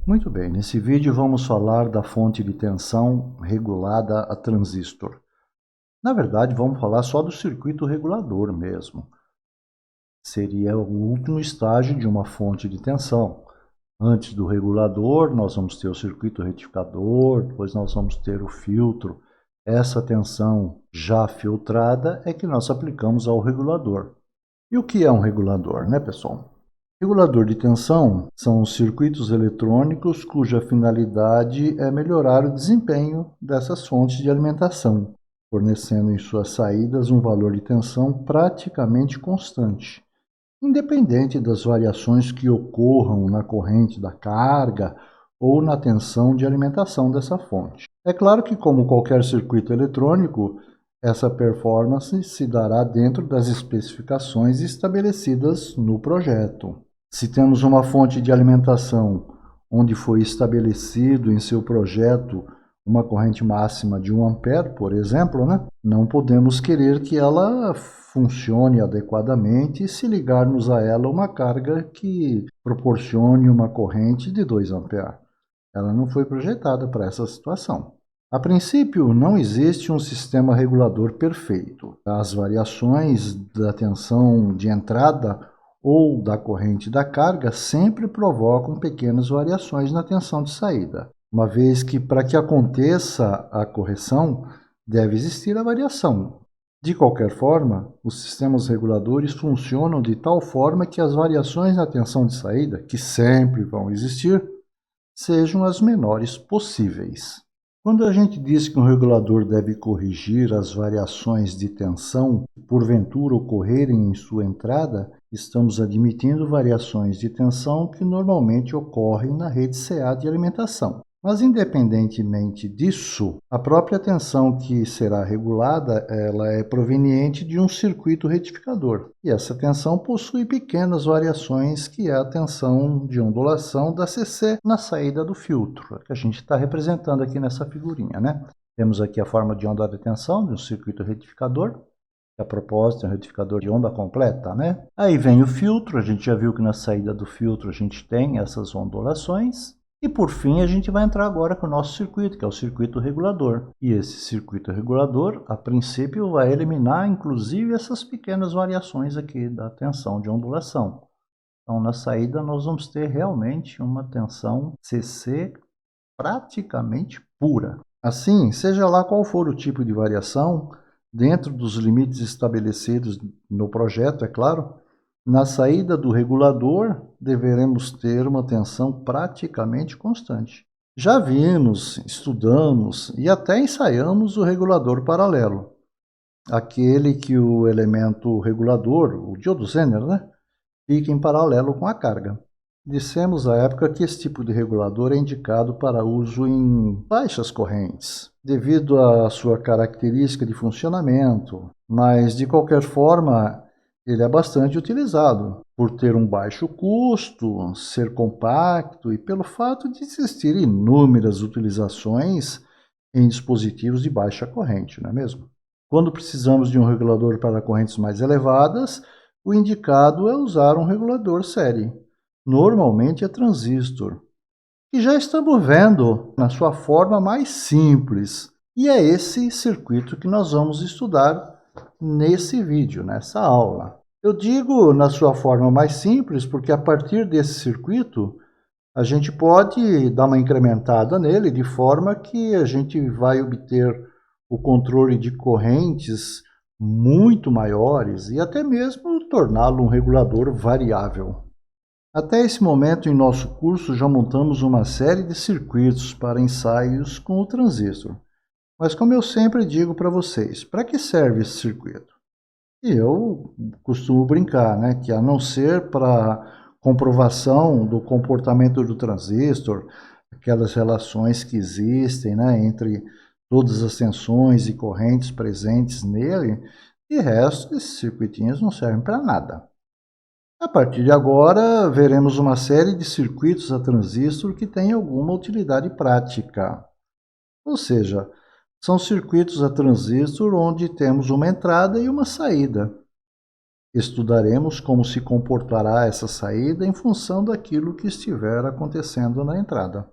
Muito bem, nesse vídeo vamos falar da fonte de tensão regulada a transistor. Na verdade, vamos falar só do circuito regulador mesmo. Seria o último estágio de uma fonte de tensão. Antes do regulador, nós vamos ter o circuito retificador, depois nós vamos ter o filtro. Essa tensão já filtrada é que nós aplicamos ao regulador. E o que é um regulador, né, pessoal? Regulador de tensão são os circuitos eletrônicos cuja finalidade é melhorar o desempenho dessas fontes de alimentação, fornecendo em suas saídas um valor de tensão praticamente constante, independente das variações que ocorram na corrente da carga ou na tensão de alimentação dessa fonte. É claro que, como qualquer circuito eletrônico, essa performance se dará dentro das especificações estabelecidas no projeto. Se temos uma fonte de alimentação onde foi estabelecido em seu projeto uma corrente máxima de 1 ampere, por exemplo, não podemos querer que ela funcione adequadamente se ligarmos a ela uma carga que proporcione uma corrente de 2 amperes. Ela não foi projetada para essa situação. A princípio, não existe um sistema regulador perfeito. As variações da tensão de entrada ou da corrente da carga sempre provocam pequenas variações na tensão de saída, uma vez que, para que aconteça a correção, deve existir a variação. De qualquer forma, os sistemas reguladores funcionam de tal forma que as variações na tensão de saída, que sempre vão existir, sejam as menores possíveis. Quando a gente diz que um regulador deve corrigir as variações de tensão que porventura ocorrerem em sua entrada, estamos admitindo variações de tensão que normalmente ocorrem na rede CA de alimentação. Mas, independentemente disso, a própria tensão que será regulada ela é proveniente de um circuito retificador. E essa tensão possui pequenas variações, que é a tensão de ondulação da CC na saída do filtro, que a gente está representando aqui nessa figurinha, Temos aqui a forma de onda de tensão de um circuito retificador. A propósito, é um retificador de onda completa, Aí vem o filtro, a gente já viu que na saída do filtro a gente tem essas ondulações. E por fim, a gente vai entrar agora com o nosso circuito, que é o circuito regulador. E esse circuito regulador, a princípio, vai eliminar, inclusive, essas pequenas variações aqui da tensão de ondulação. Então, na saída, nós vamos ter realmente uma tensão CC praticamente pura. Assim, seja lá qual for o tipo de variação, dentro dos limites estabelecidos no projeto, é claro, na saída do regulador, deveremos ter uma tensão praticamente constante. Já vimos, estudamos e até ensaiamos o regulador paralelo, aquele que o elemento regulador, o diodo Zener, fica em paralelo com a carga. Dissemos à época que esse tipo de regulador é indicado para uso em baixas correntes, devido à sua característica de funcionamento, mas de qualquer forma ele é bastante utilizado, por ter um baixo custo, ser compacto e pelo fato de existir inúmeras utilizações em dispositivos de baixa corrente, não é mesmo? Quando precisamos de um regulador para correntes mais elevadas, o indicado é usar um regulador série, normalmente é transistor, que já estamos vendo na sua forma mais simples. E é esse circuito que nós vamos estudar nesse vídeo, nessa aula. Eu digo na sua forma mais simples porque a partir desse circuito a gente pode dar uma incrementada nele de forma que a gente vai obter o controle de correntes muito maiores e até mesmo torná-lo um regulador variável. Até esse momento em nosso curso já montamos uma série de circuitos para ensaios com o transistor. Mas como eu sempre digo para vocês, para que serve esse circuito? E eu costumo brincar, que a não ser para comprovação do comportamento do transistor, aquelas relações que existem, entre todas as tensões e correntes presentes nele, de resto, esses circuitinhos não servem para nada. A partir de agora, veremos uma série de circuitos a transistor que têm alguma utilidade prática. Ou seja, são circuitos a transistor onde temos uma entrada e uma saída. Estudaremos como se comportará essa saída em função daquilo que estiver acontecendo na entrada.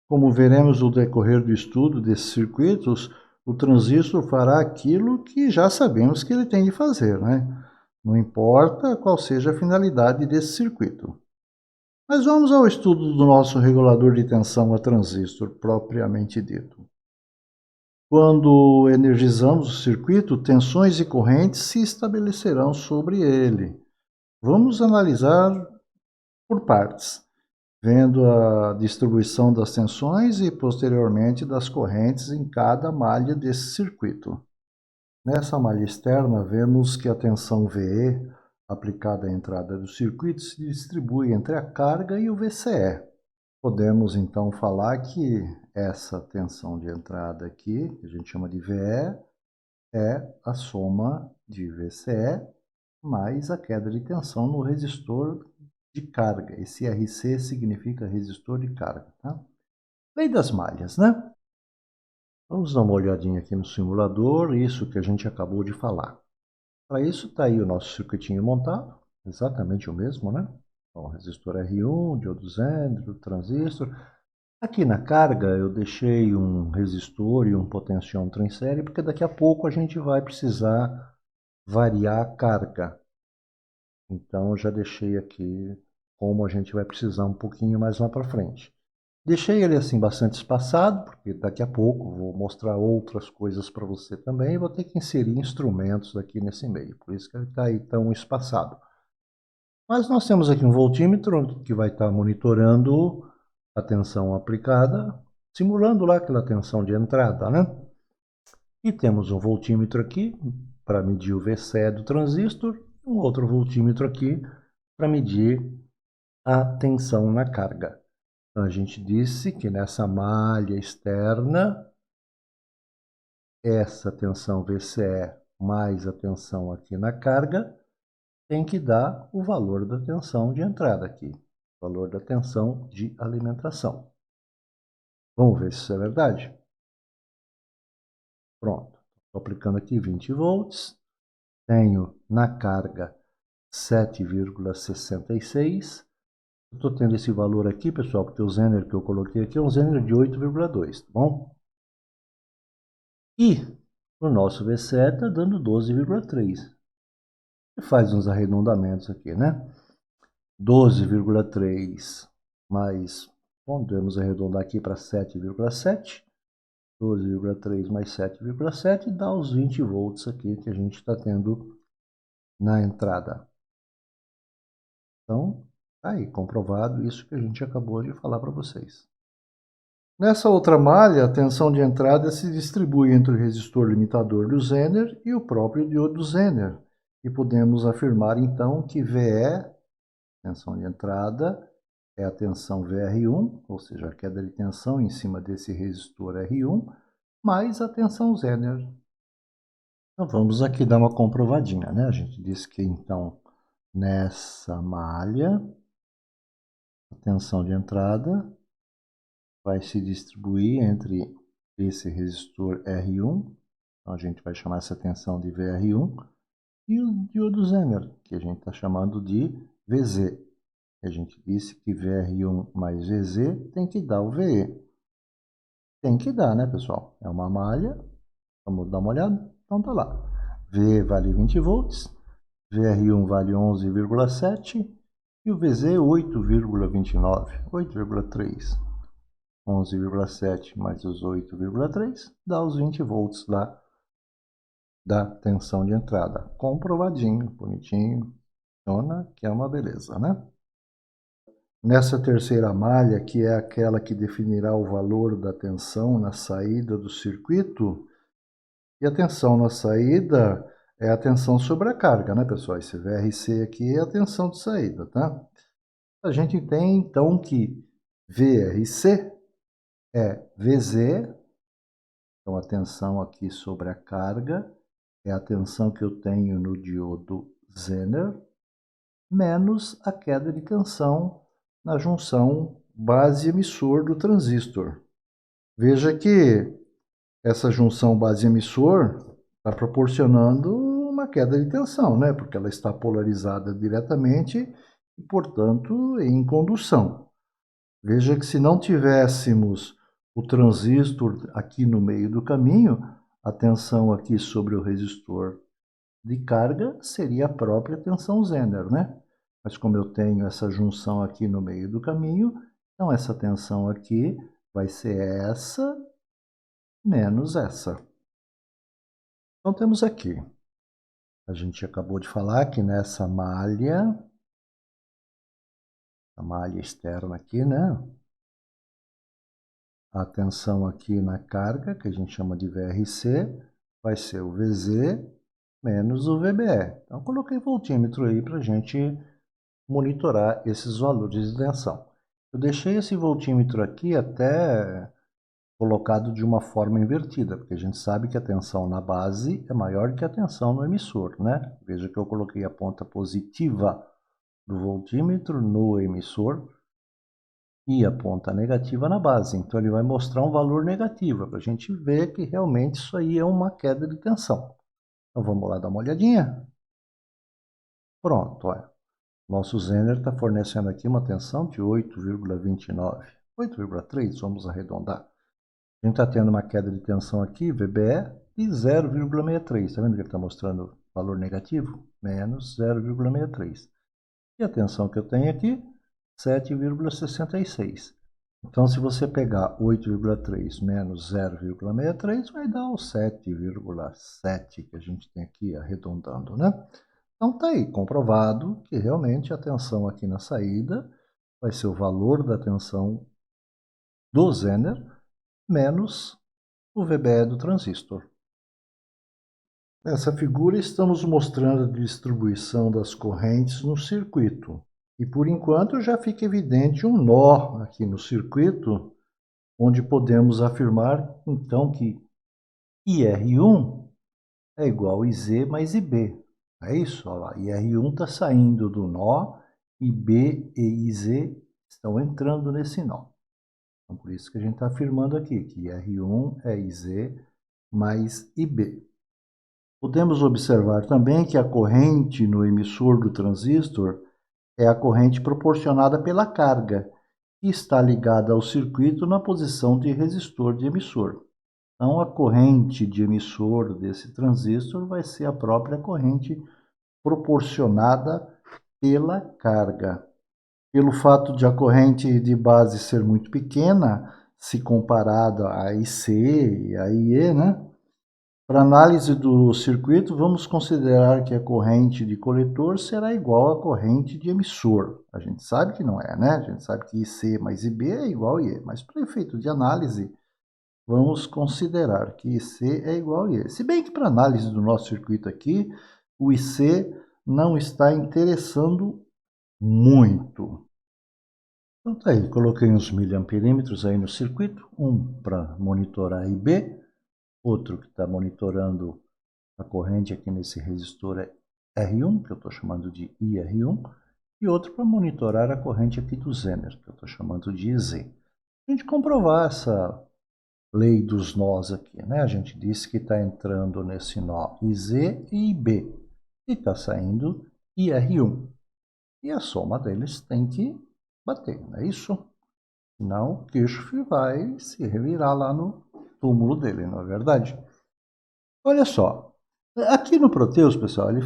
Como veremos no decorrer do estudo desses circuitos, o transistor fará aquilo que já sabemos que ele tem de fazer, né? Não importa qual seja a finalidade desse circuito. Mas vamos ao estudo do nosso regulador de tensão a transistor, propriamente dito. Quando energizamos o circuito, tensões e correntes se estabelecerão sobre ele. Vamos analisar por partes, vendo a distribuição das tensões e posteriormente das correntes em cada malha desse circuito. Nessa malha externa, vemos que a tensão VE aplicada à entrada do circuito se distribui entre a carga e o VCE. Podemos então falar que essa tensão de entrada aqui, que a gente chama de VE, é a soma de VCE mais a queda de tensão no resistor de carga. Esse RC significa resistor de carga. Tá? Lei das malhas, né? Vamos dar uma olhadinha aqui no simulador, isso que a gente acabou de falar. Para isso está aí o nosso circuitinho montado, exatamente o mesmo, né? Bom, resistor R1, diodo Zener, transistor. Aqui na carga eu deixei um resistor e um potenciômetro em série, porque daqui a pouco a gente vai precisar variar a carga. Então eu já deixei aqui como a gente vai precisar um pouquinho mais lá para frente. Deixei ele assim bastante espaçado, porque daqui a pouco vou mostrar outras coisas para você também e vou ter que inserir instrumentos aqui nesse meio, por isso que ele está aí tão espaçado. Mas nós temos aqui um voltímetro que vai estar monitorando a tensão aplicada, simulando lá aquela tensão de entrada, né? E temos um voltímetro aqui para medir o VCE do transistor, um outro voltímetro aqui para medir a tensão na carga. Então, a gente disse que nessa malha externa, essa tensão VCE mais a tensão aqui na carga tem que dar o valor da tensão de entrada aqui, o valor da tensão de alimentação. Vamos ver se isso é verdade? Pronto, estou aplicando aqui 20 volts, tenho na carga 7,66. Estou tendo esse valor aqui, pessoal, porque o Zener que eu coloquei aqui é um Zener de 8,2, tá bom? E o nosso VCE está dando 12,3. Faz uns arredondamentos aqui, né? 12,3 mais, podemos arredondar aqui para 7,7. 12,3 mais 7,7 dá os 20 volts aqui que a gente está tendo na entrada. Então, tá aí comprovado isso que a gente acabou de falar para vocês. Nessa outra malha, a tensão de entrada se distribui entre o resistor limitador do Zener e o próprio diodo Zener. E podemos afirmar então que VE, tensão de entrada, é a tensão VR1, ou seja, a queda de tensão em cima desse resistor R1, mais a tensão Zener. Então vamos aqui dar uma comprovadinha, né? A gente disse que então nessa malha, a tensão de entrada vai se distribuir entre esse resistor R1, então a gente vai chamar essa tensão de VR1, e o diodo Zener, que a gente está chamando de VZ. A gente disse que VR1 mais VZ tem que dar o VE. Tem que dar, né, pessoal? É uma malha. Vamos dar uma olhada? Então tá lá. VE vale 20 volts, VR1 vale 11,7 e o VZ 8,29, 8,3. 11,7 mais os 8,3 dá os 20 volts lá da tensão de entrada. Comprovadinho, bonitinho, funciona, que é uma beleza, né? Nessa terceira malha, que é aquela que definirá o valor da tensão na saída do circuito, e a tensão na saída é a tensão sobre a carga, né, pessoal? Esse VRC aqui é a tensão de saída, tá? A gente tem, então, que VRC é VZ, então a tensão aqui sobre a carga, é a tensão que eu tenho no diodo Zener, menos a queda de tensão na junção base-emissor do transistor. Veja que essa junção base-emissor está proporcionando uma uma queda de tensão, né? Porque ela está polarizada diretamente e, portanto, em condução. Veja que se não tivéssemos o transistor aqui no meio do caminho, a tensão aqui sobre o resistor de carga seria a própria tensão Zener, né? Mas como eu tenho essa junção aqui no meio do caminho, então essa tensão aqui vai ser essa menos essa. Então temos aqui, a gente acabou de falar que nessa malha, a malha externa aqui, né? A tensão aqui na carga, que a gente chama de VRC, vai ser o VZ menos o VBE. Então coloquei voltímetro aí para a gente monitorar esses valores de tensão. Eu deixei esse voltímetro aqui até colocado de uma forma invertida, porque a gente sabe que a tensão na base é maior que a tensão no emissor, né? Veja que eu coloquei a ponta positiva do voltímetro no emissor e a ponta negativa na base. Então ele vai mostrar um valor negativo, para a gente ver que realmente isso aí é uma queda de tensão. Então vamos lá dar uma olhadinha. Pronto, olha. Nosso Zener está fornecendo aqui uma tensão de 8,29, 8,3, vamos arredondar. A gente está tendo uma queda de tensão aqui, VBE, de 0,63. Está vendo que ele está mostrando valor negativo? Menos 0,63. E a tensão que eu tenho aqui, 7,66. Então, se você pegar 8,3 menos 0,63, vai dar o 7,7 que a gente tem aqui arredondando, né? Então está aí, comprovado que realmente a tensão aqui na saída vai ser o valor da tensão do Zener menos o VBE do transistor. Nessa figura estamos mostrando a distribuição das correntes no circuito. E por enquanto já fica evidente um nó aqui no circuito, onde podemos afirmar então que IR1 é igual a IZ mais IB. É isso, olha lá, IR1 está saindo do nó, IB e IZ estão entrando nesse nó. Então, por isso que a gente está afirmando aqui que IR1 é IZ mais IB. Podemos observar também que a corrente no emissor do transistor é a corrente proporcionada pela carga, que está ligada ao circuito na posição de resistor de emissor. Então, a corrente de emissor desse transistor vai ser a própria corrente proporcionada pela carga. Pelo fato de a corrente de base ser muito pequena, se comparada a IC e a IE, né? Para análise do circuito, vamos considerar que a corrente de coletor será igual à corrente de emissor. A gente sabe que não é, né? A gente sabe que IC mais IB é igual a IE, mas para efeito de análise, vamos considerar que IC é igual a IE. Se bem que para análise do nosso circuito aqui, o IC não está interessando muito. Então tá aí, coloquei uns miliamperímetros aí no circuito, um para monitorar IB, outro que está monitorando a corrente aqui nesse resistor é R1, que eu estou chamando de IR1, e outro para monitorar a corrente aqui do Zener, que eu estou chamando de IZ. A gente comprovar essa lei dos nós aqui, né? A gente disse que está entrando nesse nó IZ e IB, e está saindo IR1. E a soma deles tem que bater, não é isso? Senão o Kirchhoff vai se revirar lá no túmulo dele, não é verdade? Olha só, aqui no Proteus, pessoal, ele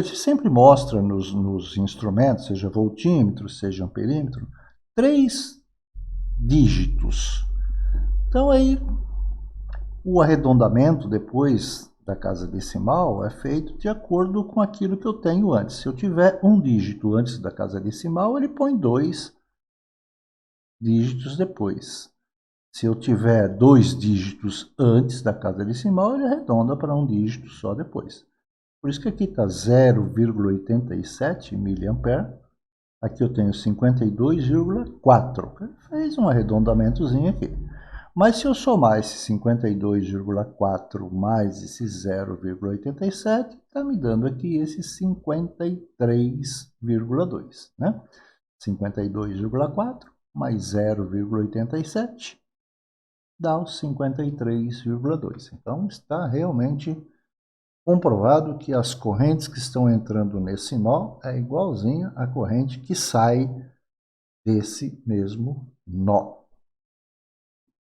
sempre mostra nos instrumentos, seja voltímetro, seja amperímetro, 3 dígitos. Então aí o arredondamento depois da casa decimal é feito de acordo com aquilo que eu tenho antes. Se eu tiver um dígito antes da casa decimal, ele põe 2 dígitos depois. Se eu tiver 2 dígitos antes da casa decimal, ele arredonda para um dígito só depois. Por isso que aqui está 0,87 mA. Aqui eu tenho 52,4. Ele fez um arredondamentozinho aqui. Mas se eu somar esse 52,4 mais esse 0,87, está me dando aqui esse 53,2, né? 52,4 mais 0,87 dá os 53,2. Então está realmente comprovado que as correntes que estão entrando nesse nó é igualzinha à corrente que sai desse mesmo nó.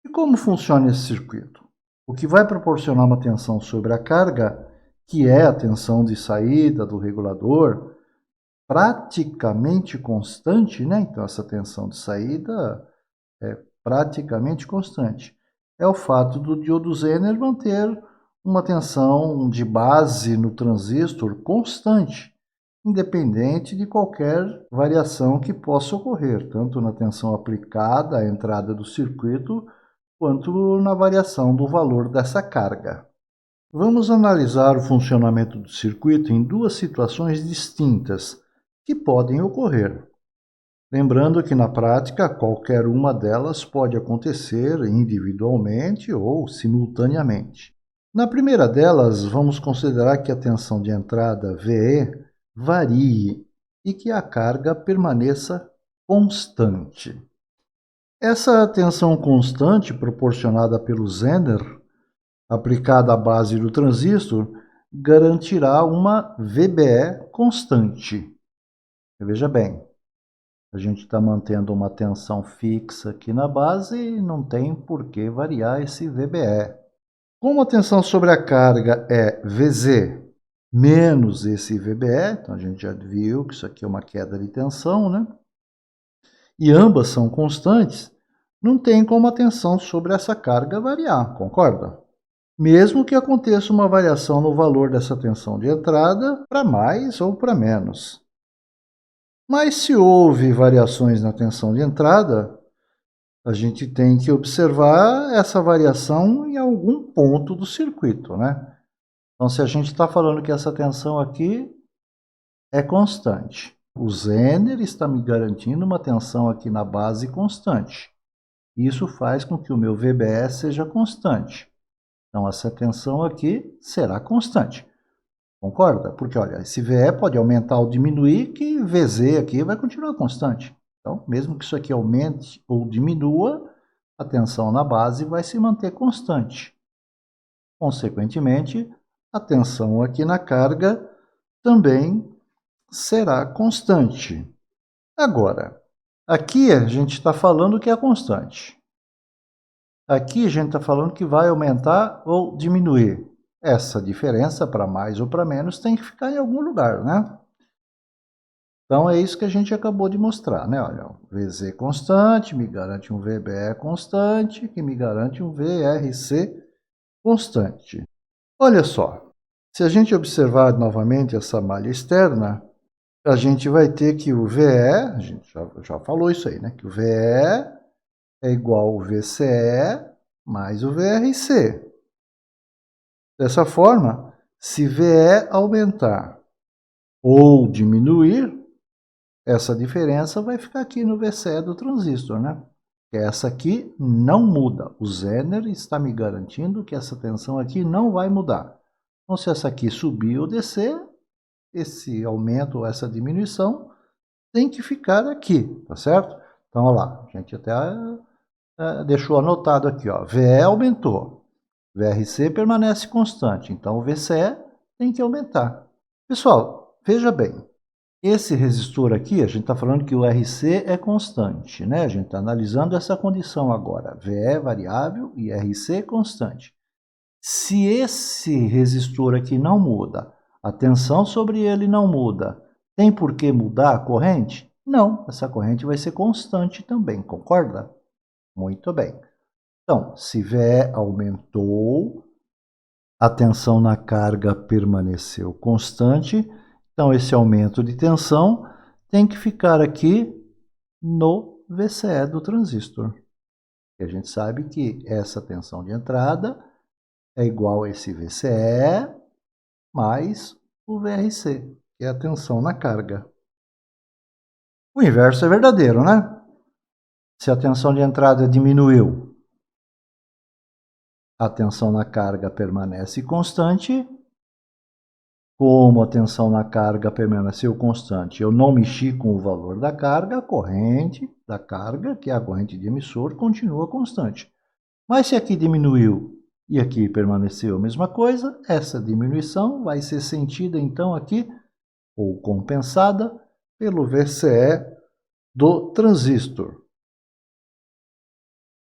E como funciona esse circuito? O que vai proporcionar uma tensão sobre a carga, que é a tensão de saída do regulador, praticamente constante, né? Então essa tensão de saída é praticamente constante. É o fato do diodo Zener manter uma tensão de base no transistor constante, independente de qualquer variação que possa ocorrer, tanto na tensão aplicada à entrada do circuito, quanto na variação do valor dessa carga. Vamos analisar o funcionamento do circuito em duas situações distintas que podem ocorrer. Lembrando que na prática qualquer uma delas pode acontecer individualmente ou simultaneamente. Na primeira delas, vamos considerar que a tensão de entrada VE varie e que a carga permaneça constante. Essa tensão constante proporcionada pelo Zener, aplicada à base do transistor, garantirá uma VBE constante. Veja bem, a gente está mantendo uma tensão fixa aqui na base e não tem por que variar esse VBE. Como a tensão sobre a carga é VZ menos esse VBE, então a gente já viu que isso aqui é uma queda de tensão, né? E ambas são constantes, não tem como a tensão sobre essa carga variar, concorda? Mesmo que aconteça uma variação no valor dessa tensão de entrada para mais ou para menos. Mas se houve variações na tensão de entrada, a gente tem que observar essa variação em algum ponto do circuito, né? Então, se a gente está falando que essa tensão aqui é constante, o Zener está me garantindo uma tensão aqui na base constante. Isso faz com que o meu VBE seja constante. Então, essa tensão aqui será constante. Concorda? Porque, olha, esse VE pode aumentar ou diminuir, que VZ aqui vai continuar constante. Então, mesmo que isso aqui aumente ou diminua, a tensão na base vai se manter constante. Consequentemente, a tensão aqui na carga também será constante. Agora, aqui a gente está falando que é constante. Aqui a gente está falando que vai aumentar ou diminuir. Essa diferença, para mais ou para menos, tem que ficar em algum lugar, né? Então é isso que a gente acabou de mostrar, né? Olha, o VZ constante me garante um VBE constante, que me garante um VRC constante. Olha só, se a gente observar novamente essa malha externa, a gente vai ter que o VE, a gente já falou isso aí, né? Que o VE é igual ao VCE mais o VRC. Dessa forma, se VE aumentar ou diminuir, essa diferença vai ficar aqui no VCE do transistor, né? Essa aqui não muda. O Zener está me garantindo que essa tensão aqui não vai mudar. Então, se essa aqui subir ou descer, esse aumento ou essa diminuição tem que ficar aqui, tá certo? Então, olha lá, a gente até deixou anotado aqui, ó. VE aumentou, VRC permanece constante, então o VCE tem que aumentar. Pessoal, veja bem, esse resistor aqui, a gente está falando que o RC é constante, né? A gente está analisando essa condição agora, VE variável e RC constante. Se esse resistor aqui não muda, a tensão sobre ele não muda, tem por que mudar a corrente? Não, essa corrente vai ser constante também, concorda? Muito bem. Então, se VE aumentou, a tensão na carga permaneceu constante, então esse aumento de tensão tem que ficar aqui no VCE do transistor. E a gente sabe que essa tensão de entrada é igual a esse VCE mais o VRC, que é a tensão na carga. O inverso é verdadeiro, né? Se a tensão de entrada diminuiu, a tensão na carga permanece constante. Como a tensão na carga permaneceu constante, eu não mexi com o valor da carga, a corrente da carga, que é a corrente de emissor, continua constante. Mas se aqui diminuiu E aqui permaneceu a mesma coisa. Essa diminuição vai ser sentida então aqui, ou compensada, pelo VCE do transistor.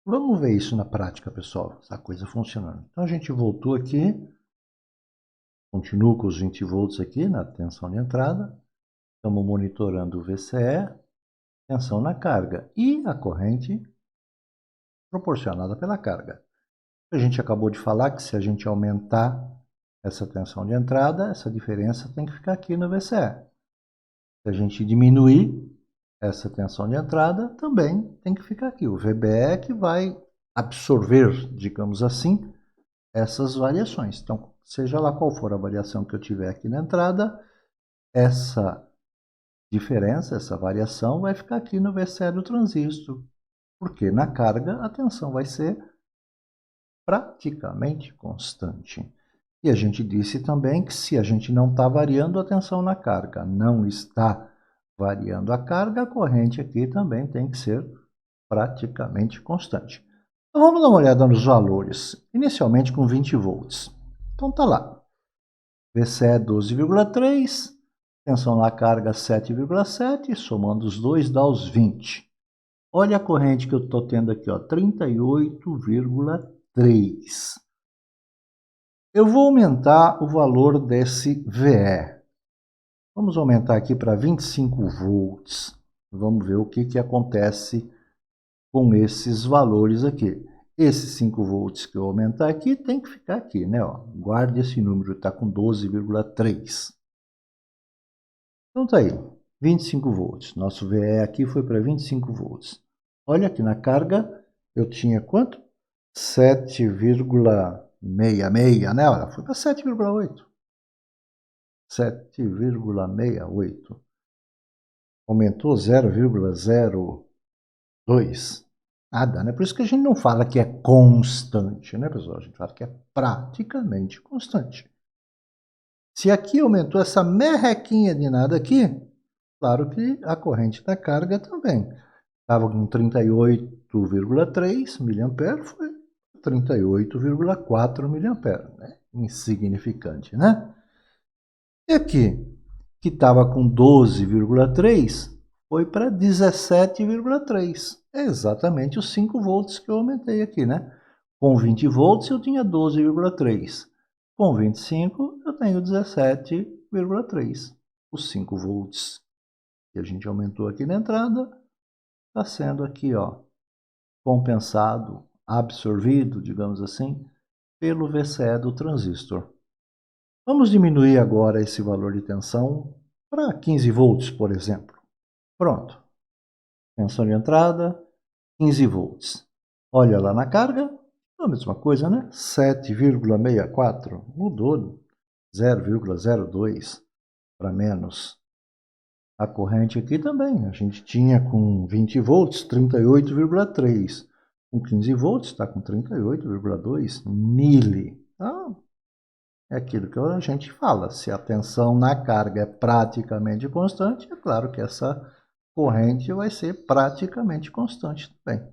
Vamos ver isso na prática, pessoal, essa coisa funcionando. Então a gente voltou aqui, continuo com os 20 volts aqui na tensão de entrada, estamos monitorando o VCE, tensão na carga e a corrente proporcionada pela carga. A gente acabou de falar que se a gente aumentar essa tensão de entrada, essa diferença tem que ficar aqui no VCE. Se a gente diminuir essa tensão de entrada, também tem que ficar aqui. O VBE é que vai absorver, digamos assim, essas variações. Então, seja lá qual for a variação que eu tiver aqui na entrada, essa diferença, essa variação vai ficar aqui no VCE do transistor, porque na carga a tensão vai ser praticamente constante. E a gente disse também que se a gente não está variando a tensão na carga, não está variando a carga, a corrente aqui também tem que ser praticamente constante. Então vamos dar uma olhada nos valores, inicialmente com 20 volts. Então tá lá, VCE 12,3, tensão na carga 7,7, somando os dois dá os 20. Olha a corrente que eu estou tendo aqui, 38,3. Eu vou aumentar o valor desse VE. Vamos aumentar aqui para 25 volts. Vamos ver o que acontece com esses valores aqui. Esses 5 volts que eu aumentar aqui tem que ficar aqui, né? Guarde esse número, está com 12,3. Então tá aí, 25 volts. Nosso VE aqui foi para 25 volts. Olha aqui na carga, eu tinha quanto? 7,66, né? Olha, foi para 7,8. 7,68. Aumentou 0,02. Nada, né? Por isso que a gente não fala que é constante, né, pessoal? A gente fala que é praticamente constante. Se aqui aumentou essa merrequinha de nada aqui, claro que a corrente da carga também. Estava com 38,3 mA, foi 38,4 mA, né? Insignificante, né? E aqui, que estava com 12,3, foi para 17,3. É exatamente os 5 volts que eu aumentei aqui, né? Com 20 volts eu tinha 12,3. Com 25 eu tenho 17,3. Os 5 volts que a gente aumentou aqui na entrada está sendo aqui, compensado, absorvido, digamos assim, pelo VCE do transistor. Vamos diminuir agora esse valor de tensão para 15 volts, por exemplo. Pronto. Tensão de entrada, 15 volts. Olha lá na carga, a mesma coisa, né? 7,64, mudou 0,02 para menos. A corrente aqui também, a gente tinha com 20 volts, 38,3. Com 15 volts está com 38,2 mili. Então, é aquilo que a gente fala, se a tensão na carga é praticamente constante, é claro que essa corrente vai ser praticamente constante também.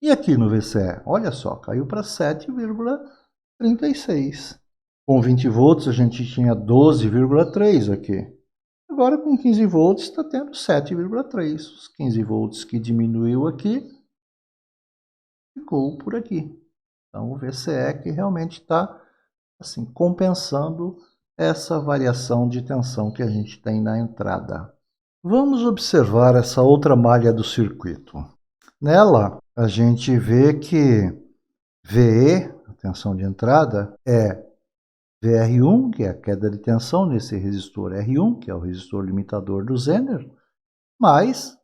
E aqui no VCE, olha só, caiu para 7,36. Com 20 volts a gente tinha 12,3 aqui. Agora com 15 volts está tendo 7,3. Os 15 volts que diminuiu aqui, ficou por aqui. Então o VCE que realmente está assim, compensando essa variação de tensão que a gente tem na entrada. Vamos observar essa outra malha do circuito. Nela, a gente vê que VE, a tensão de entrada, é VR1, que é a queda de tensão nesse resistor R1, que é o resistor limitador do Zener, mais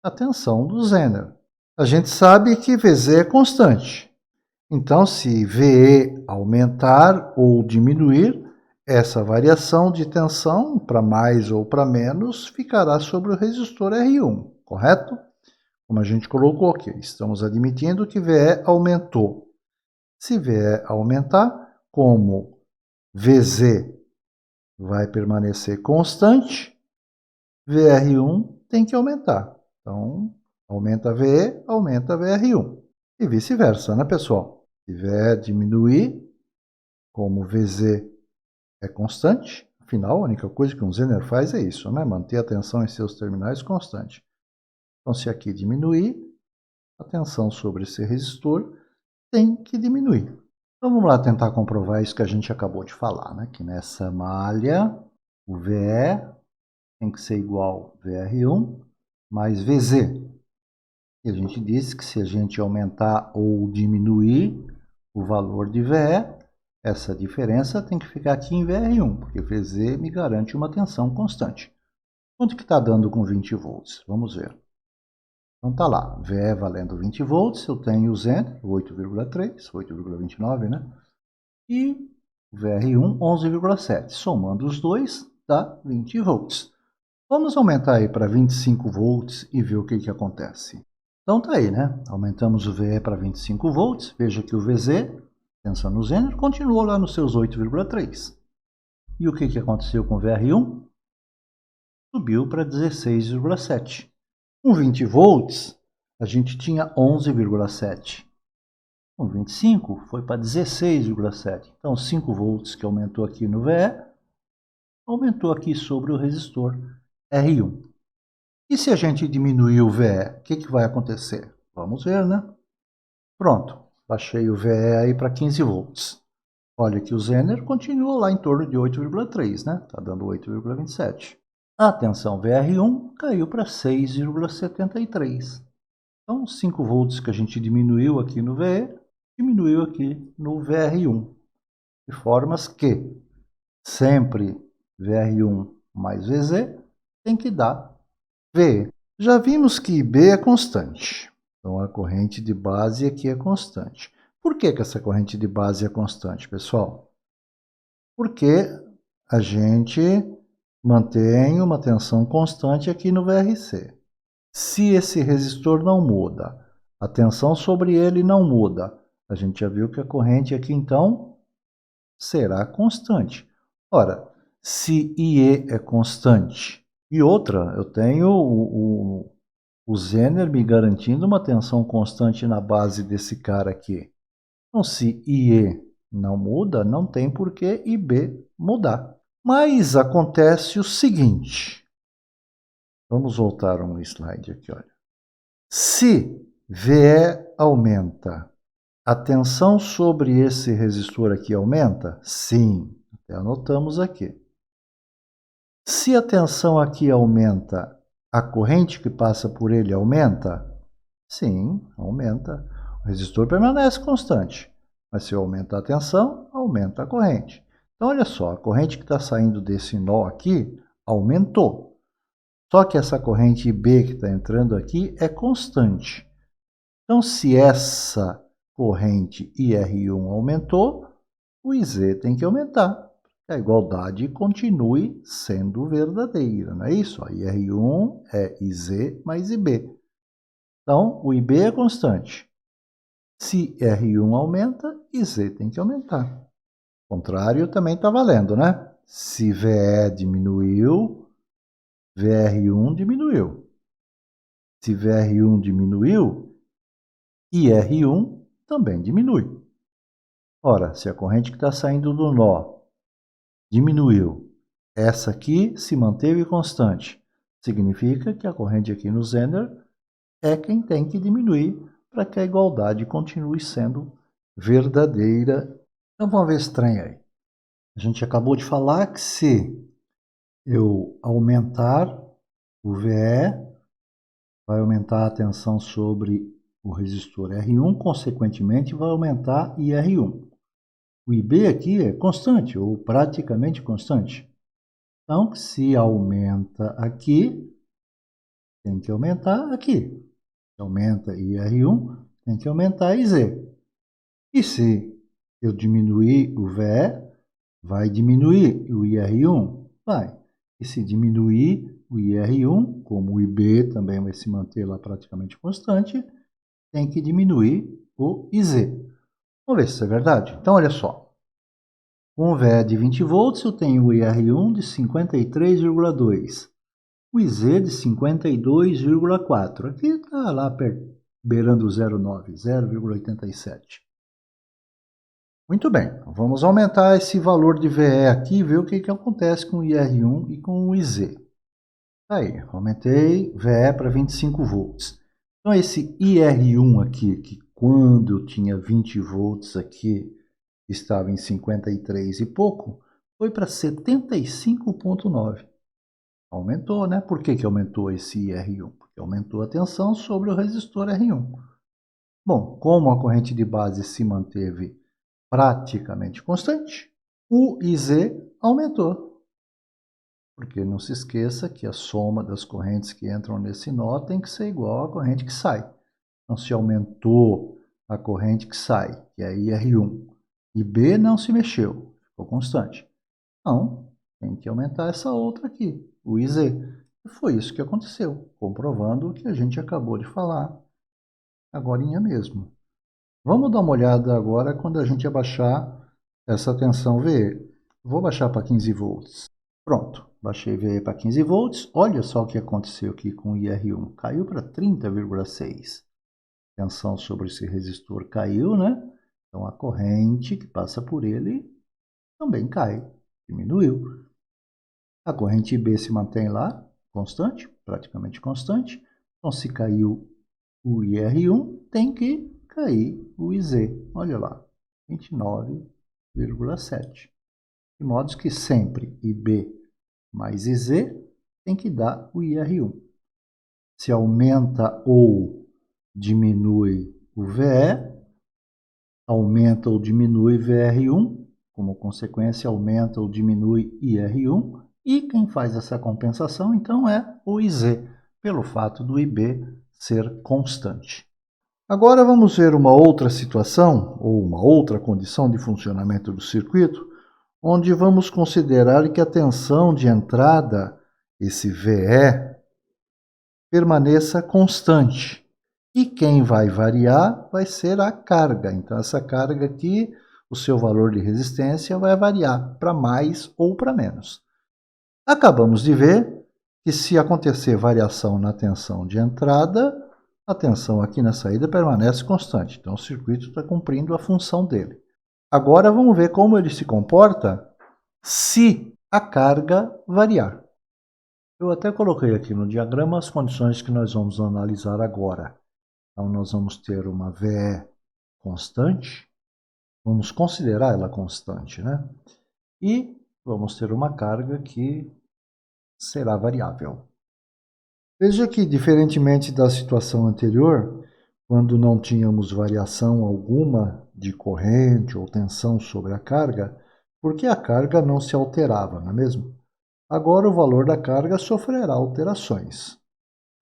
a tensão do Zener. A gente sabe que VZ é constante. Então, se VE aumentar ou diminuir, essa variação de tensão, para mais ou para menos, ficará sobre o resistor R1, correto? Como a gente colocou aqui, estamos admitindo que VE aumentou. Se VE aumentar, como VZ vai permanecer constante, VR1 tem que aumentar. Então, aumenta VE, aumenta VR1. E vice-versa, né, pessoal? Se VE diminuir, como VZ é constante, afinal, a única coisa que um Zener faz é isso, né? Manter a tensão em seus terminais constante. Então, se aqui diminuir, a tensão sobre esse resistor tem que diminuir. Então, vamos lá tentar comprovar isso que a gente acabou de falar, né? Que nessa malha, o VE tem que ser igual a VR1 mais VZ. E a gente disse que se a gente aumentar ou diminuir o valor de VE, essa diferença tem que ficar aqui em VR1, porque VZ me garante uma tensão constante. Quanto que está dando com 20 volts? Vamos ver. Então está lá, VE valendo 20 volts, eu tenho o Zener, 8,3, 8,29, né? E o VR1, 11,7. Somando os dois, dá 20 volts. Vamos aumentar aí para 25 volts e ver o que acontece. Então tá aí, né? Aumentamos o VE para 25 volts. Veja que o VZ, tensão no Zener, continuou lá nos seus 8,3. E o que aconteceu com o VR1? Subiu para 16,7. Com 20 volts, a gente tinha 11,7. Com 25, foi para 16,7. Então, 5 volts que aumentou aqui no VE, aumentou aqui sobre o resistor R1. E se a gente diminuir o VE, o que vai acontecer? Vamos ver, né? Pronto, baixei o VE aí para 15 volts. Olha que o Zener continua lá em torno de 8,3, né? Está dando 8,27. A tensão VR1 caiu para 6,73. Então, 5 volts que a gente diminuiu aqui no VE, diminuiu aqui no VR1. De formas que sempre VR1 mais VZ tem que dar VE. Já vimos que IB é constante. Então, a corrente de base aqui é constante. Por que essa corrente de base é constante, pessoal? Porque a gente mantém uma tensão constante aqui no VRC. Se esse resistor não muda, a tensão sobre ele não muda, a gente já viu que a corrente aqui, então, será constante. Ora, se IE é constante, e outra, eu tenho o Zener me garantindo uma tensão constante na base desse cara aqui. Então, se IE não muda, não tem por que IB mudar. Mas acontece o seguinte. Vamos voltar um slide aqui, olha. Se VE aumenta, a tensão sobre esse resistor aqui aumenta? Sim, até anotamos aqui. Se a tensão aqui aumenta, a corrente que passa por ele aumenta? Sim, aumenta. O resistor permanece constante, mas se eu aumentar a tensão, aumenta a corrente. Então, olha só, a corrente que está saindo desse nó aqui aumentou. Só que essa corrente IB que está entrando aqui é constante. Então, se essa corrente IR1 aumentou, o IZ tem que aumentar. Que a igualdade continue sendo verdadeira, não é isso? IR1 é IZ mais IB. Então, o IB é constante. Se R1 aumenta, IZ tem que aumentar. O contrário também está valendo, né? Se VE diminuiu, VR1 diminuiu. Se VR1 diminuiu, IR1 também diminui. Ora, se a corrente que está saindo do nó diminuiu, essa aqui se manteve constante, significa que a corrente aqui no Zener é quem tem que diminuir para que a igualdade continue sendo verdadeira. Então vamos ver esse trem aí. A gente acabou de falar que se eu aumentar o VE, vai aumentar a tensão sobre o resistor R1, consequentemente vai aumentar IR1. O IB aqui é constante, ou praticamente constante. Então, se aumenta aqui, tem que aumentar aqui. Se aumenta IR1, tem que aumentar IZ. E se eu diminuir o VE, vai diminuir o IR1? Vai. E se diminuir o IR1, como o IB também vai se manter lá praticamente constante, tem que diminuir o IZ. Vamos ver se isso é verdade. Então, olha só. Com o VE de 20 volts, eu tenho o IR1 de 53,2. O IZ de 52,4. Aqui está lá beirando o 0,9, 0,87. Muito bem, vamos aumentar esse valor de VE aqui e ver o que acontece com o IR1 e com o IZ. Aí, aumentei VE para 25 volts. Então, esse IR1 aqui, que quando eu tinha 20 volts aqui, estava em 53 e pouco, foi para 75,9. Aumentou, né? Por que aumentou esse IR1? Porque aumentou a tensão sobre o resistor R1. Bom, como a corrente de base se manteve praticamente constante, o IZ aumentou. Porque não se esqueça que a soma das correntes que entram nesse nó tem que ser igual à corrente que sai. Então, se aumentou a corrente que sai, que é IR1, e B não se mexeu, ficou constante. Então, tem que aumentar essa outra aqui, o IZ. E foi isso que aconteceu, comprovando o que a gente acabou de falar agorinha mesmo. Vamos dar uma olhada agora quando a gente abaixar essa tensão VE. Vou baixar para 15 volts. Pronto, baixei VE para 15 volts. Olha só o que aconteceu aqui com o IR1. Caiu para 30,6. Tensão sobre esse resistor caiu, né? Então a corrente que passa por ele também cai, diminuiu. A corrente B se mantém lá, constante, praticamente constante. Então se caiu o IR1, tem que cair o IZ. Olha lá, 29,7. De modo que sempre IB mais IZ tem que dar o IR1. Se aumenta ou diminui o VE, aumenta ou diminui VR1, como consequência aumenta ou diminui IR1, e quem faz essa compensação então é o IZ, pelo fato do IB ser constante. Agora vamos ver uma outra situação, ou uma outra condição de funcionamento do circuito, onde vamos considerar que a tensão de entrada, esse VE, permaneça constante. E quem vai variar vai ser a carga. Então, essa carga aqui, o seu valor de resistência vai variar para mais ou para menos. Acabamos de ver que se acontecer variação na tensão de entrada, a tensão aqui na saída permanece constante. Então, o circuito está cumprindo a função dele. Agora, vamos ver como ele se comporta se a carga variar. Eu até coloquei aqui no diagrama as condições que nós vamos analisar agora. Então, nós vamos ter uma VE constante, vamos considerar ela constante, né? E vamos ter uma carga que será variável. Veja que, diferentemente da situação anterior, quando não tínhamos variação alguma de corrente ou tensão sobre a carga, porque a carga não se alterava, não é mesmo? Agora o valor da carga sofrerá alterações.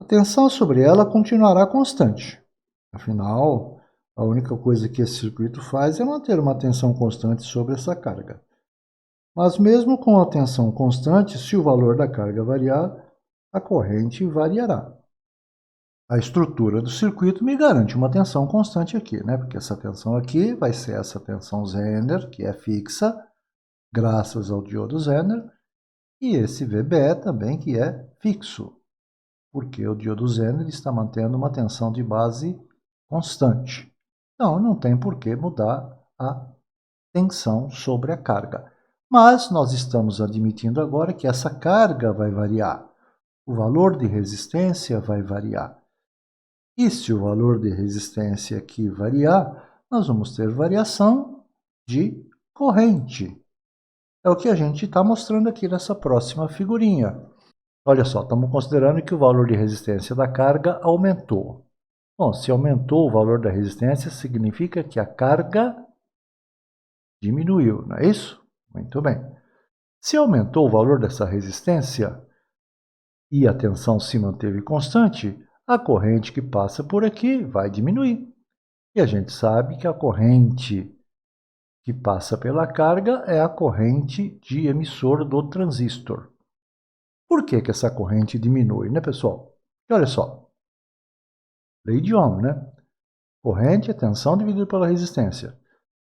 A tensão sobre ela continuará constante. Afinal, a única coisa que esse circuito faz é manter uma tensão constante sobre essa carga. Mas mesmo com a tensão constante, se o valor da carga variar, a corrente variará. A estrutura do circuito me garante uma tensão constante aqui, né? Porque essa tensão aqui vai ser essa tensão Zener, que é fixa, graças ao diodo Zener, e esse VBE também, que é fixo, porque o diodo Zener está mantendo uma tensão de base constante. Então, não tem por que mudar a tensão sobre a carga. Mas nós estamos admitindo agora que essa carga vai variar. O valor de resistência vai variar. E se o valor de resistência aqui variar, nós vamos ter variação de corrente. É o que a gente está mostrando aqui nessa próxima figurinha. Olha só, estamos considerando que o valor de resistência da carga aumentou. Bom, se aumentou o valor da resistência, significa que a carga diminuiu, não é isso? Muito bem. Se aumentou o valor dessa resistência e a tensão se manteve constante, a corrente que passa por aqui vai diminuir. E a gente sabe que a corrente que passa pela carga é a corrente de emissor do transistor. Por que essa corrente diminui, né, pessoal? E olha só, lei de Ohm, né? Corrente é tensão dividido pela resistência.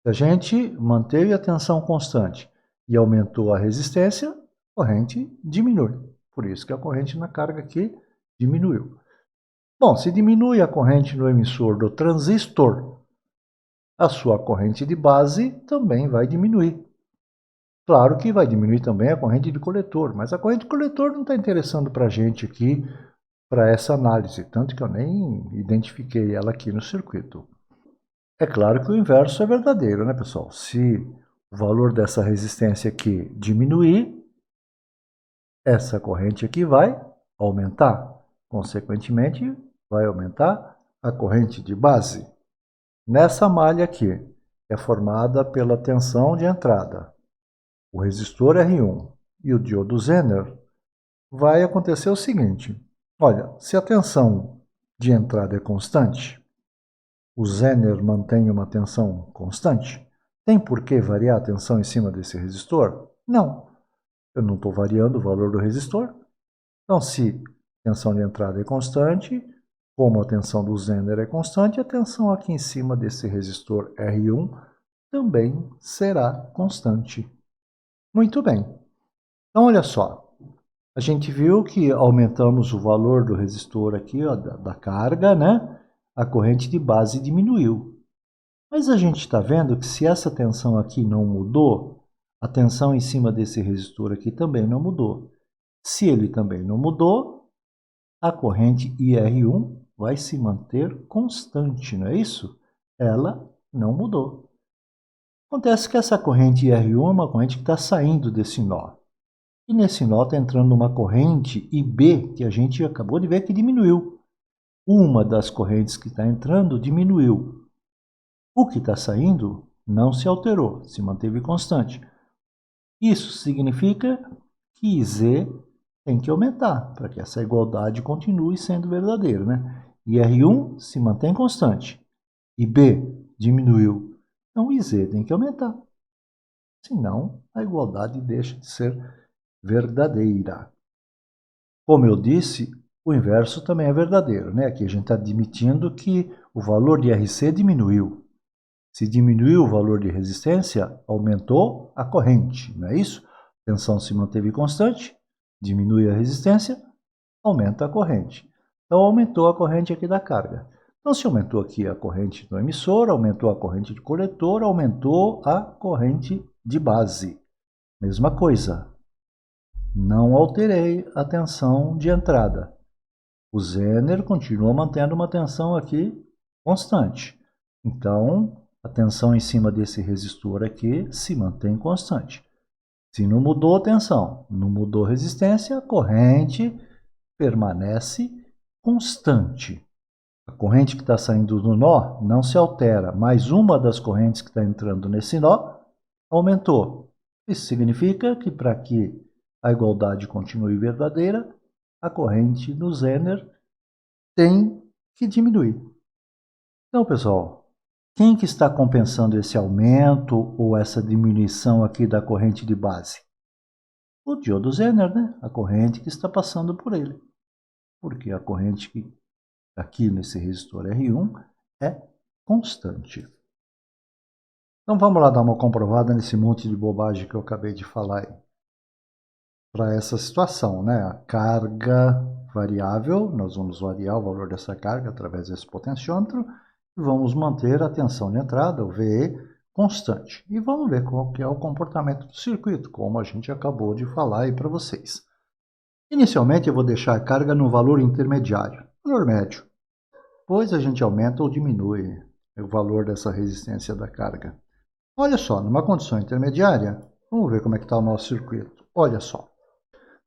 Se a gente manteve a tensão constante e aumentou a resistência, a corrente diminui. Por isso que a corrente na carga aqui diminuiu. Bom, se diminui a corrente no emissor do transistor, a sua corrente de base também vai diminuir. Claro que vai diminuir também a corrente de coletor, mas a corrente de coletor não está interessando para a gente aqui, para essa análise, tanto que eu nem identifiquei ela aqui no circuito. É claro que o inverso é verdadeiro, né, pessoal? Se o valor dessa resistência aqui diminuir, essa corrente aqui vai aumentar. Consequentemente, vai aumentar a corrente de base. Nessa malha aqui, que é formada pela tensão de entrada, o resistor R1 e o diodo Zener, vai acontecer o seguinte. Olha, se a tensão de entrada é constante, o Zener mantém uma tensão constante, tem por que variar a tensão em cima desse resistor? Não. Eu não estou variando o valor do resistor. Então, se a tensão de entrada é constante, como a tensão do Zener é constante, a tensão aqui em cima desse resistor R1 também será constante. Muito bem. Então, olha só. A gente viu que aumentamos o valor do resistor aqui, ó, da carga, né? A corrente de base diminuiu. Mas a gente está vendo que se essa tensão aqui não mudou, a tensão em cima desse resistor aqui também não mudou. Se ele também não mudou, a corrente IR1 vai se manter constante, não é isso? Ela não mudou. Acontece que essa corrente IR1 é uma corrente que está saindo desse nó. E nesse nó está entrando uma corrente IB que a gente acabou de ver que diminuiu. Uma das correntes que está entrando diminuiu. O que está saindo não se alterou, se manteve constante. Isso significa que Z tem que aumentar para que essa igualdade continue sendo verdadeira, né? IR1 se mantém constante, IB diminuiu, então IZ tem que aumentar. Senão, a igualdade deixa de ser verdadeira. Como eu disse, o inverso também é verdadeiro, né? Aqui a gente está admitindo que o valor de RC diminuiu. Se diminuiu o valor de resistência, aumentou a corrente, não é isso? A tensão se manteve constante, diminui a resistência, aumenta a corrente. Então, aumentou a corrente aqui da carga. Então, se aumentou aqui a corrente do emissor, aumentou a corrente de coletor, aumentou a corrente de base. Mesma coisa. Não alterei a tensão de entrada. O Zener continua mantendo uma tensão aqui constante. Então, a tensão em cima desse resistor aqui se mantém constante. Se não mudou a tensão, não mudou a resistência, a corrente permanece constante. A corrente que está saindo do nó não se altera, mas uma das correntes que está entrando nesse nó aumentou. Isso significa que para que a igualdade continue verdadeira, a corrente do Zener tem que diminuir. Então, pessoal, quem que está compensando esse aumento ou essa diminuição aqui da corrente de base? O diodo Zener, né? A corrente que está passando por ele. Porque a corrente que aqui nesse resistor R1 é constante. Então vamos lá dar uma comprovada nesse monte de bobagem que eu acabei de falar aí. Para essa situação, né? A carga variável, nós vamos variar o valor dessa carga através desse potenciômetro e vamos manter a tensão de entrada, o VE, constante. E vamos ver qual que é o comportamento do circuito, como a gente acabou de falar aí para vocês. Inicialmente eu vou deixar a carga no valor intermediário, valor médio. Depois a gente aumenta ou diminui o valor dessa resistência da carga. Olha só, numa condição intermediária, vamos ver como é que está o nosso circuito. Olha só.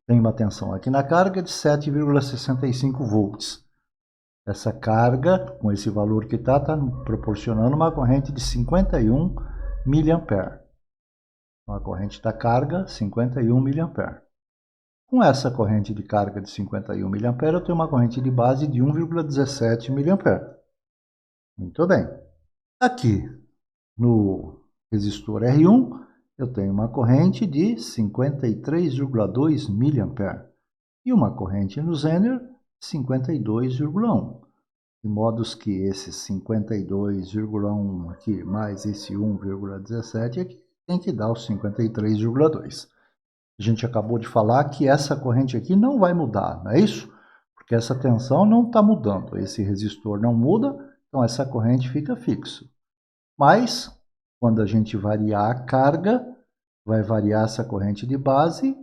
Tem uma tensão aqui na carga de 7,65 volts. Essa carga, com esse valor que está proporcionando uma corrente de 51 mA. Uma corrente da carga, 51 mA. Com essa corrente de carga de 51 mA, eu tenho uma corrente de base de 1,17 mA. Muito bem. Aqui, no resistor R1, eu tenho uma corrente de 53,2 mA e uma corrente no Zener 52,1. De modo que esse 52,1 aqui mais esse 1,17 aqui tem que dar os 53,2. A gente acabou de falar que essa corrente aqui não vai mudar, não é isso? Porque essa tensão não está mudando, esse resistor não muda, então essa corrente fica fixa. Mas, quando a gente variar a carga, vai variar essa corrente de base,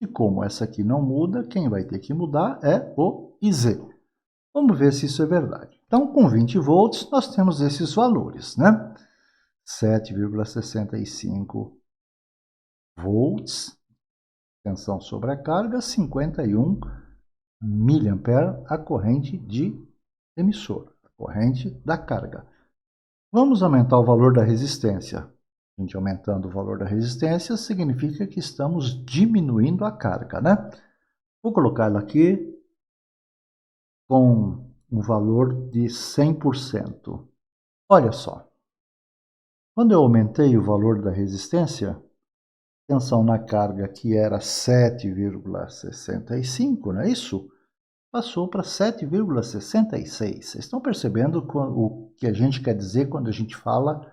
e como essa aqui não muda, quem vai ter que mudar é o IZ. Vamos ver se isso é verdade. Então, com 20 volts, nós temos esses valores, né? 7,65 volts, tensão sobre a carga, 51 miliampere a corrente de emissor, a corrente da carga. Vamos aumentar o valor da resistência. A gente aumentando o valor da resistência significa que estamos diminuindo a carga, né? Vou colocar ela aqui com um valor de 100%. Olha só, quando eu aumentei o valor da resistência, tensão na carga que era 7,65, não é isso? Passou para 7,66. Vocês estão percebendo o que a gente quer dizer quando a gente fala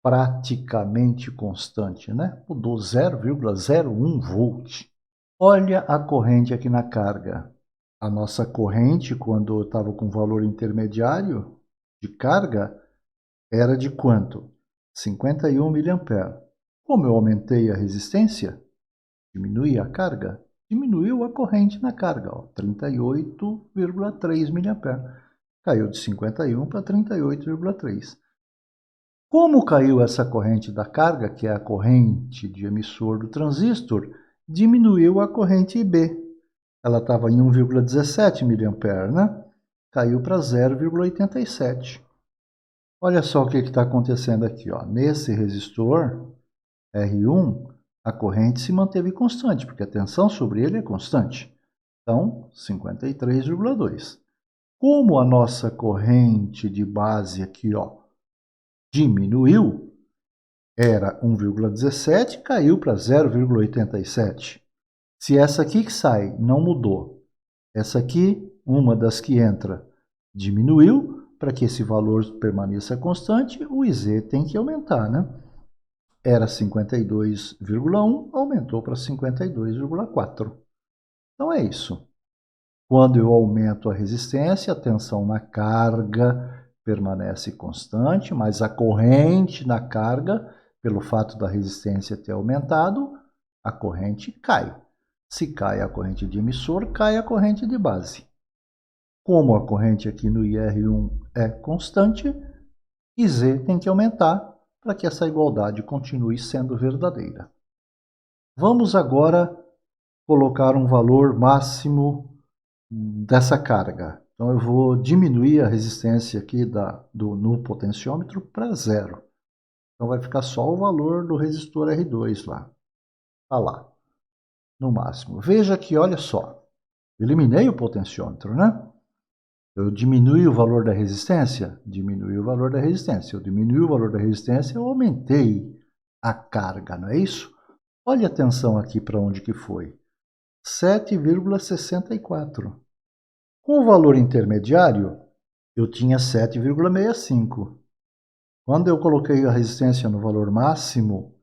praticamente constante, né? Mudou 0,01 volt. Olha a corrente aqui na carga. A nossa corrente, quando eu estava com valor intermediário de carga, era de quanto? 51 miliampere. Como eu aumentei a resistência, diminui a carga, diminuiu a corrente na carga, 38,3 miliampere. Caiu de 51 para 38,3. Como caiu essa corrente da carga, que é a corrente de emissor do transistor, diminuiu a corrente IB. Ela estava em 1,17 miliampere, né? Caiu para 0,87. Olha só o que está acontecendo aqui, ó. Nesse resistor R1, a corrente se manteve constante, porque a tensão sobre ele é constante. Então, 53,2. Como a nossa corrente de base aqui, ó, diminuiu, era 1,17, caiu para 0,87. Se essa aqui que sai não mudou, essa aqui, uma das que entra, diminuiu, para que esse valor permaneça constante, o IZ tem que aumentar, né? Era 52,1, aumentou para 52,4. Então é isso. Quando eu aumento a resistência, a tensão na carga permanece constante, mas a corrente na carga, pelo fato da resistência ter aumentado, a corrente cai. Se cai a corrente de emissor, cai a corrente de base. Como a corrente aqui no IR1 é constante, IZ tem que aumentar para que essa igualdade continue sendo verdadeira. Vamos agora colocar um valor máximo dessa carga. Então eu vou diminuir a resistência aqui no potenciômetro para 0. Então vai ficar só o valor do resistor R2 lá. Está lá, no máximo. Veja que, olha só, eliminei o potenciômetro, né? Eu diminui o valor da resistência? Diminui o valor da resistência. Eu diminui o valor da resistência, eu aumentei a carga, não é isso? Olha a tensão aqui para onde que foi. 7,64. Com o valor intermediário, eu tinha 7,65. Quando eu coloquei a resistência no valor máximo,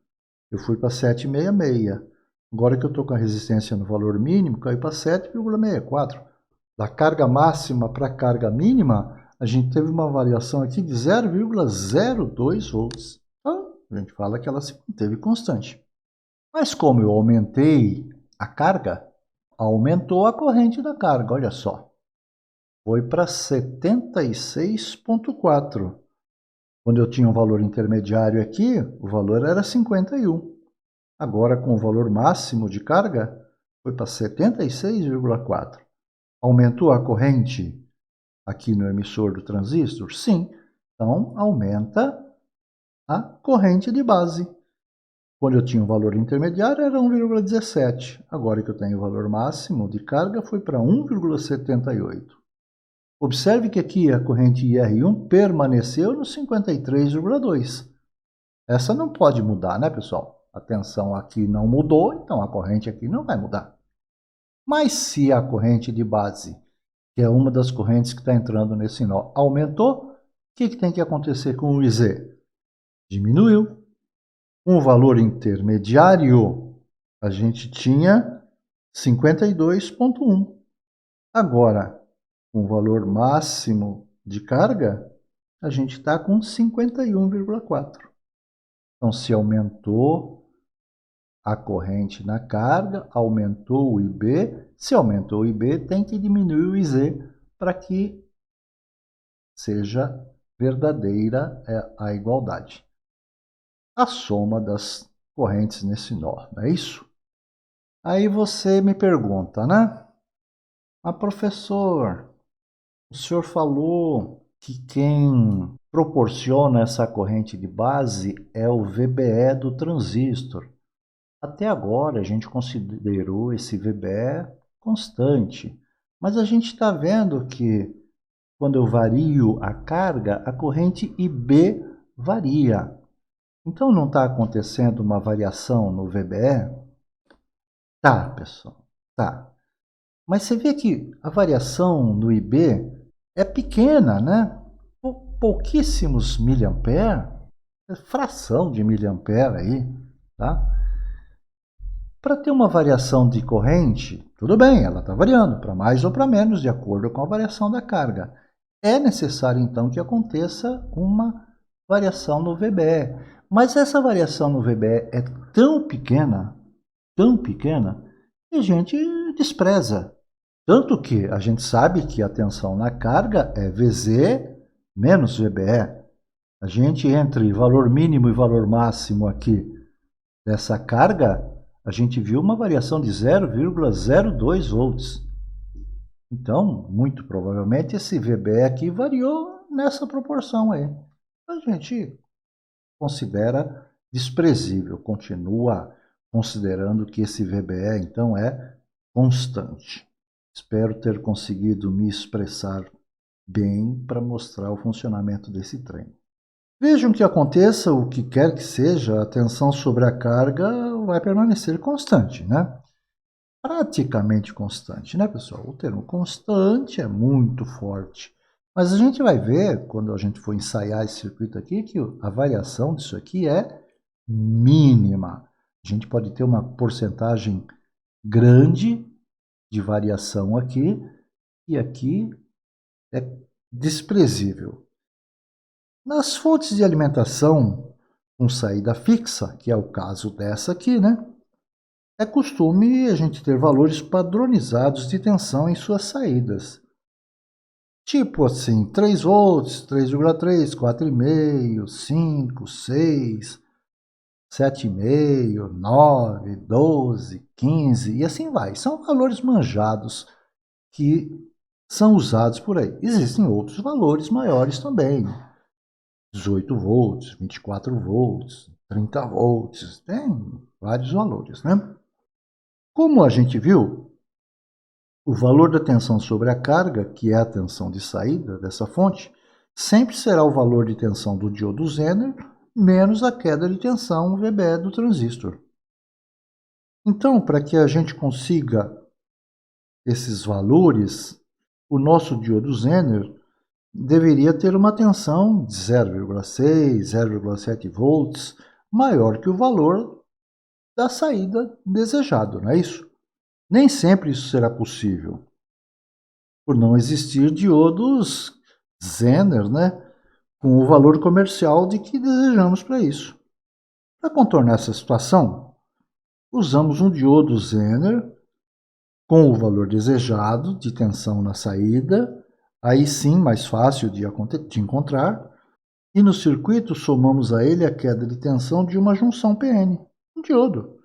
eu fui para 7,66. Agora que eu estou com a resistência no valor mínimo, caiu para 7,64. Da carga máxima para a carga mínima, a gente teve uma variação aqui de 0,02 volts. Então, a gente fala que ela se manteve constante. Mas como eu aumentei a carga, aumentou a corrente da carga, olha só. Foi para 76,4. Quando eu tinha um valor intermediário aqui, o valor era 51. Agora, com o valor máximo de carga, foi para 76,4. Aumentou a corrente aqui no emissor do transistor? Sim. Então, aumenta a corrente de base. Quando eu tinha um valor intermediário, era 1,17. Agora que eu tenho o valor máximo de carga, foi para 1,78. Observe que aqui a corrente IR1 permaneceu no 53,2. Essa não pode mudar, né, pessoal? A tensão aqui não mudou, então a corrente aqui não vai mudar. Mas se a corrente de base, que é uma das correntes que está entrando nesse nó, aumentou, o que tem que acontecer com o IZ? Diminuiu. Com o valor intermediário, a gente tinha 52,1. Agora, com o valor máximo de carga, a gente está com 51,4. Então, se aumentou a corrente na carga, aumentou o IB. Se aumentou o IB, tem que diminuir o IZ para que seja verdadeira a igualdade. A soma das correntes nesse nó, não é isso? Aí você me pergunta, né? Mas professor, o senhor falou que quem proporciona essa corrente de base é o VBE do transistor. Até agora a gente considerou esse VBE constante, mas a gente está vendo que quando eu vario a carga, a corrente IB varia. Então não está acontecendo uma variação no VBE? Tá, pessoal, tá. Mas você vê que a variação no IB é pequena, né? Pouquíssimos miliampere, fração de miliampere aí, tá? Para ter uma variação de corrente, tudo bem, ela está variando para mais ou para menos de acordo com a variação da carga. É necessário então que aconteça uma variação no VBE. Mas essa variação no VBE é tão pequena, que a gente despreza. Tanto que a gente sabe que a tensão na carga é VZ menos VBE. A gente, entre valor mínimo e valor máximo aqui dessa carga, a gente viu uma variação de 0,02 volts. Então, muito provavelmente, esse VBE aqui variou nessa proporção aí. A gente considera desprezível, continua considerando que esse VBE, então, é constante. Espero ter conseguido me expressar bem para mostrar o funcionamento desse trem. Vejam que aconteça o que quer que seja, a tensão sobre a carga vai permanecer constante, né? Praticamente constante, né, pessoal? O termo constante é muito forte. Mas a gente vai ver, quando a gente for ensaiar esse circuito aqui, que a variação disso aqui é mínima. A gente pode ter uma porcentagem grande de variação aqui, e aqui é desprezível. Nas fontes de alimentação com saída fixa, que é o caso dessa aqui, né? É costume a gente ter valores padronizados de tensão em suas saídas. Tipo assim, 3 volts, 3,3, 4,5, 5, 6, 7,5, 9, 12, 15 e assim vai. São valores manjados que são usados por aí. Existem outros valores maiores também. 18 volts, 24 volts, 30 volts, tem vários valores, né? Como a gente viu, o valor da tensão sobre a carga, que é a tensão de saída dessa fonte, sempre será o valor de tensão do diodo Zener menos a queda de tensão VBE do transistor. Então, para que a gente consiga esses valores, o nosso diodo Zener deveria ter uma tensão de 0,6, 0,7 volts, maior que o valor da saída desejado, não é isso? Nem sempre isso será possível, por não existir diodos Zener, né, com o valor comercial de que desejamos para isso. Para contornar essa situação, usamos um diodo Zener com o valor desejado de tensão na saída, aí sim mais fácil de encontrar, e no circuito somamos a ele a queda de tensão de uma junção PN, um diodo,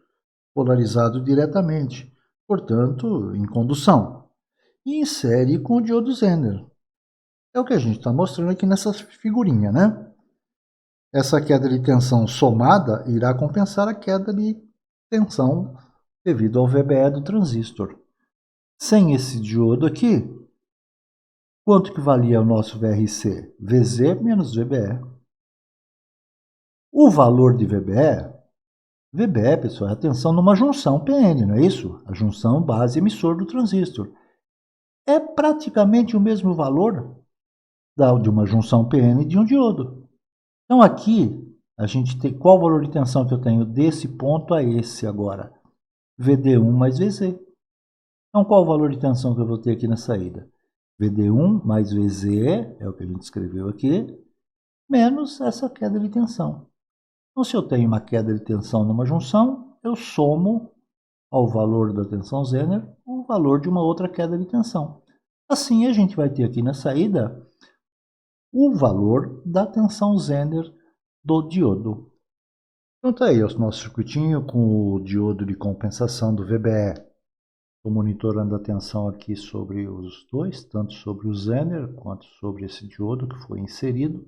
polarizado diretamente, portanto, em condução, e insere com o diodo Zener. É o que a gente está mostrando aqui nessa figurinha, né? Essa queda de tensão somada irá compensar a queda de tensão devido ao VBE do transistor. Sem esse diodo aqui, quanto que valia o nosso VRC? VZ menos VBE. O valor de VBE, pessoal, é a tensão numa junção PN, não é isso? A junção base emissor do transistor. É praticamente o mesmo valor de uma junção PN de um diodo. Então aqui a gente tem qual o valor de tensão que eu tenho desse ponto a esse agora? VD1 mais VZ. Então qual o valor de tensão que eu vou ter aqui na saída? VD1 mais VZ, é o que a gente escreveu aqui, menos essa queda de tensão. Então, se eu tenho uma queda de tensão numa junção, eu somo ao valor da tensão Zener o valor de uma outra queda de tensão. Assim, a gente vai ter aqui na saída o valor da tensão Zener do diodo. Então tá aí o nosso circuitinho com o diodo de compensação do VBE. Estou monitorando a tensão aqui sobre os dois, tanto sobre o Zener quanto sobre esse diodo que foi inserido.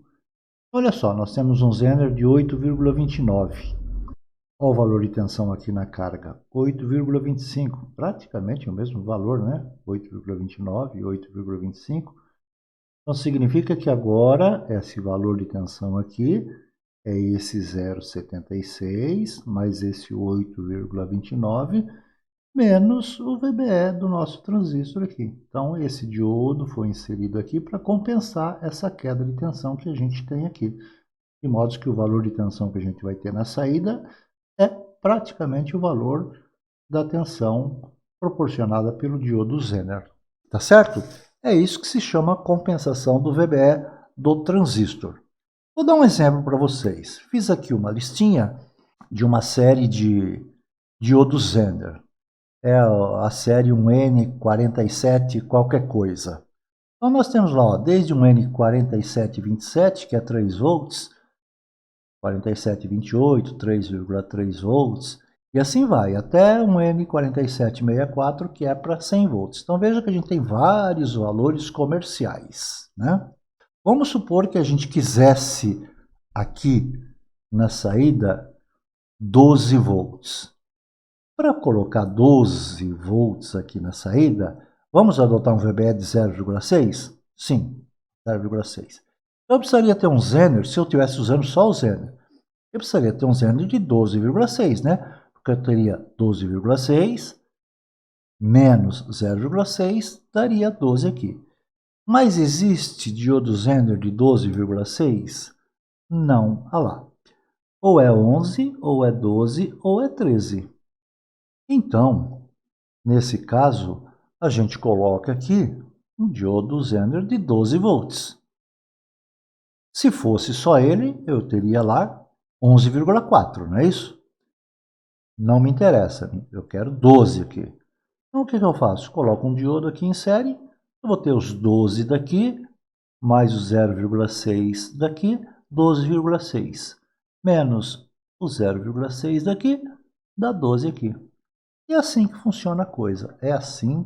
Olha só, nós temos um Zener de 8,29. Olha o valor de tensão aqui na carga, 8,25, praticamente o mesmo valor, né? 8,29 e 8,25. Então significa que agora esse valor de tensão aqui é esse 0,76 mais esse 8,29 menos o VBE do nosso transistor aqui. Então esse diodo foi inserido aqui para compensar essa queda de tensão que a gente tem aqui. De modo que o valor de tensão que a gente vai ter na saída é praticamente o valor da tensão proporcionada pelo diodo Zener. Tá certo? É isso que se chama compensação do VBE do transistor. Vou dar um exemplo para vocês. Fiz aqui uma listinha de uma série de diodos Zener. É a série 1N47 qualquer coisa. Então nós temos lá, ó, desde um N4727, que é 3 volts, 4728, 3,3 volts, e assim vai, até um N4764, que é para 100 volts. Então veja que a gente tem vários valores comerciais, né? Vamos supor que a gente quisesse aqui na saída 12 volts. Para colocar 12 volts aqui na saída, vamos adotar um VBE de 0,6? Sim, 0,6. Eu precisaria ter um Zener, se eu estivesse usando só o Zener, eu precisaria ter um Zener de 12,6, né? Porque eu teria 12,6 menos 0,6 daria 12 aqui. Mas existe diodo Zener de 12,6? Não. Olha lá. Ou é 11, ou é 12, ou é 13. Então, nesse caso, a gente coloca aqui um diodo Zener de 12 volts. Se fosse só ele, eu teria lá 11,4, não é isso? Não me interessa, eu quero 12 aqui. Então, o que eu faço? Coloco um diodo aqui em série, eu vou ter os 12 daqui, mais o 0,6 daqui, 12,6. Menos o 0,6 daqui, dá 12 aqui. E é assim que funciona a coisa. É assim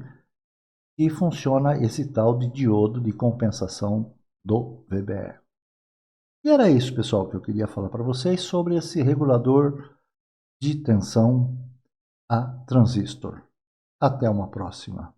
que funciona esse tal de diodo de compensação do VBE. E era isso, pessoal, que eu queria falar para vocês sobre esse regulador de tensão a transistor. Até uma próxima.